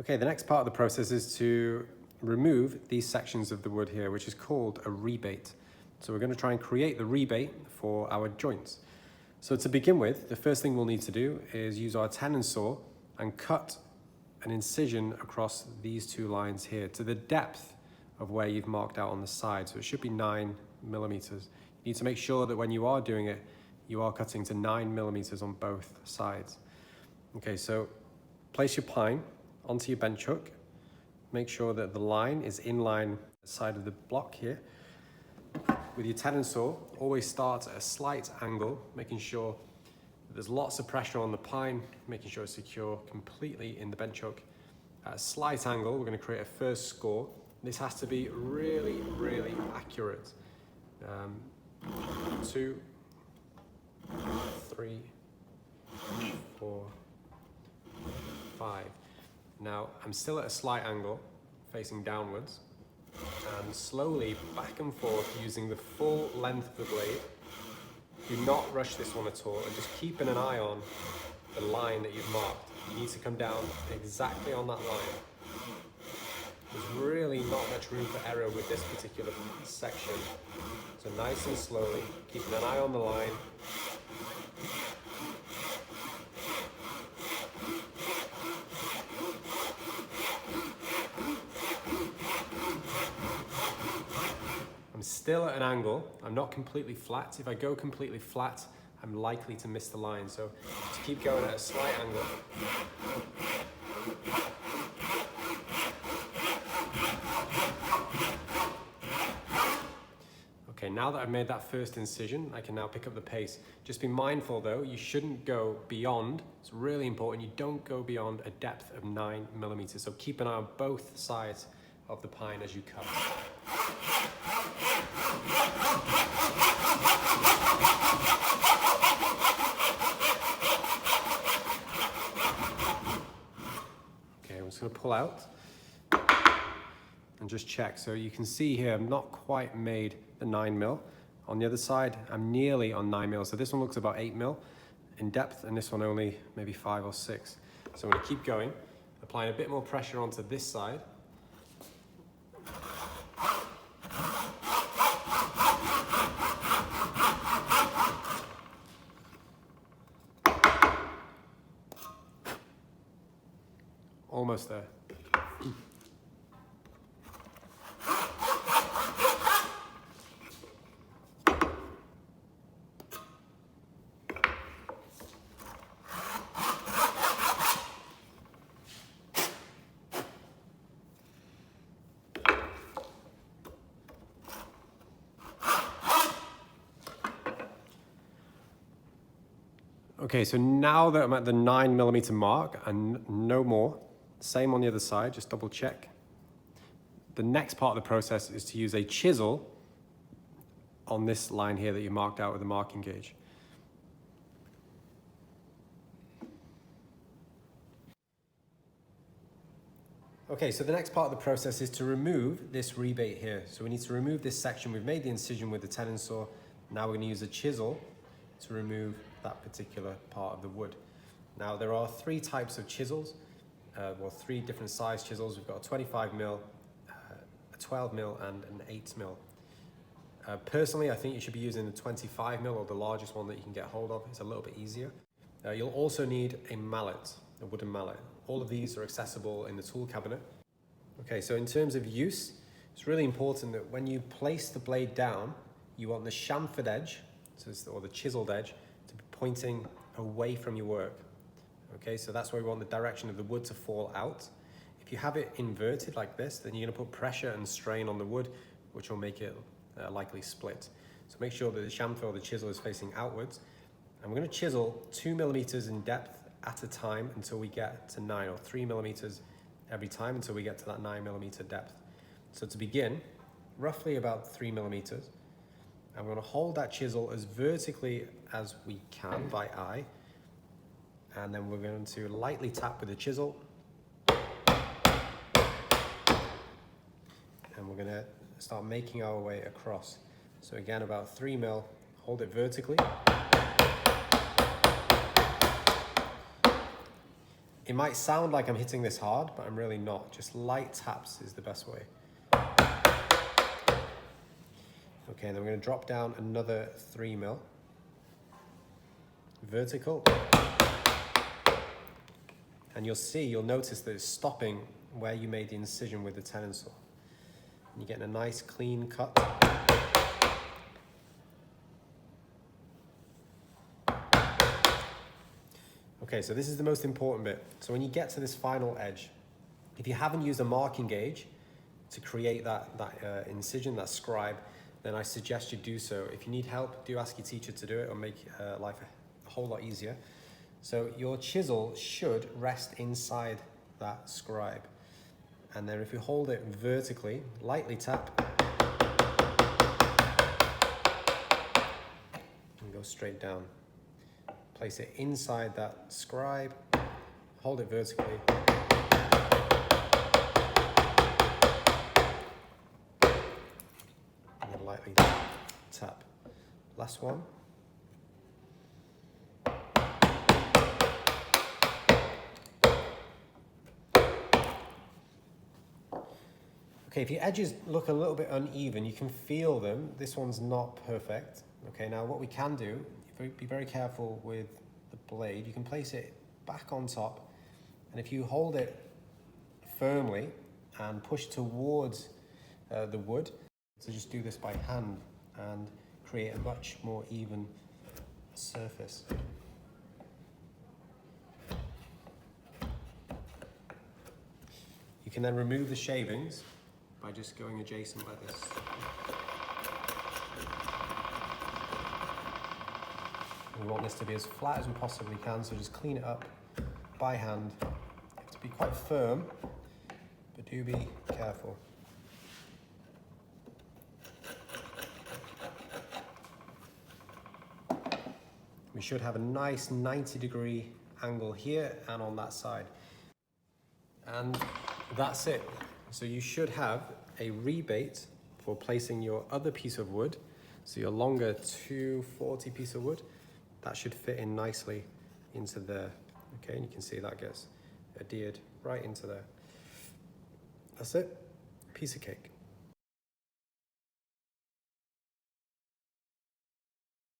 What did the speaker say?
Okay, the next part of the process is to remove these sections of the wood here, which is called a rebate. So we're going to try and create the rebate for our joints. So to begin with, the first thing we'll need to do is use our tenon saw and cut an incision across these two lines here to the depth of where you've marked out on the side. So it should be 9 millimeters. You need to make sure that when you are doing it, you are cutting to 9 millimeters on both sides. Okay, so place your pine onto your bench hook. Make sure that the line is in line with the side of the block here. With your tenon saw, always start at a slight angle, making sure that there's lots of pressure on the pine, making sure it's secure completely in the bench hook. At a slight angle, we're going to create a first score. This has to be really, really accurate. 2, 3, 4, 5. Now, I'm still at a slight angle, facing downwards, and slowly back and forth using the full length of the blade. Do not rush this one at all, and just keeping an eye on the line that you've marked. You need to come down exactly on that line. There's really not much room for error with this particular section. So nice and slowly, keeping an eye on the line. I'm still at an angle. I'm not completely flat. If I go completely flat, I'm likely to miss the line. So just keep going at a slight angle. Okay, now that I've made that first incision, I can now pick up the pace. Just be mindful though, you shouldn't go beyond, it's really important, you don't go beyond a depth of 9 millimeters. So keep an eye on both sides of the pine as you cut. Okay, I'm just going to pull out and just check. So you can see here, I'm not quite made the 9 mil. On the other side, I'm nearly on 9 mil. So this one looks about 8 mil in depth, and this one only maybe 5 or 6. So I'm going to keep going, applying a bit more pressure onto this side. Almost there. Okay, so now that I'm at the 9 millimeter mark and no more, same on the other side, just double check. The next part of the process is to use a chisel on this line here that you marked out with a marking gauge. Okay, so the next part of the process is to remove this rebate here. So we need to remove this section. We've made the incision with the tenon saw. Now we're going to use a chisel to remove that particular part of the wood. Now there are 3 types of chisels. Well, 3 different size chisels. We've got a 25 mil, a 12 mil, and an 8 mil. Personally, I think you should be using the 25 mil or the largest one that you can get hold of. It's a little bit easier. You'll also need a mallet, a wooden mallet. All of these are accessible in the tool cabinet. Okay, so in terms of use, it's really important that when you place the blade down, you want the chamfered edge, or the chiseled edge, to be pointing away from your work. Okay, so that's where we want the direction of the wood to fall out. If you have it inverted like this, then you're going to put pressure and strain on the wood, which will make it likely split. So make sure that the chamfer or the chisel is facing outwards. And we're going to chisel 2 millimeters in depth at a time until we get to 9, or 3 millimeters every time until we get to that 9 millimeter depth. So to begin, roughly about 3 millimeters. And we're going to hold that chisel as vertically as we can by eye. And then we're going to lightly tap with the chisel. And we're going to start making our way across. So again, about 3 mil, hold it vertically. It might sound like I'm hitting this hard, but I'm really not. Just light taps is the best way. Okay, and then we're going to drop down another 3 mil. Vertical. And you'll notice that it's stopping where you made the incision with the tenon saw. And you're getting a nice clean cut. Okay, so this is the most important bit. So when you get to this final edge, if you haven't used a marking gauge to create that incision, that scribe, then I suggest you do so. If you need help, do ask your teacher to do it. It'll make life a whole lot easier. So your chisel should rest inside that scribe. And then if you hold it vertically, lightly tap, and go straight down. Place it inside that scribe, hold it vertically. And then lightly tap. Last one. Okay, if your edges look a little bit uneven, you can feel them. This one's not perfect. Okay, now what we can do, be very careful with the blade. You can place it back on top, and if you hold it firmly and push towards the wood, so just do this by hand and create a much more even surface. You can then remove the shavings by just going adjacent like this. We want this to be as flat as we possibly can, so just clean it up by hand. You have to be quite firm, but do be careful. We should have a nice 90-degree angle here and on that side. And that's it. So you should have a rebate for placing your other piece of wood. So your longer 240 piece of wood, that should fit in nicely into there. Okay, and you can see that gets adhered right into there. That's it, piece of cake.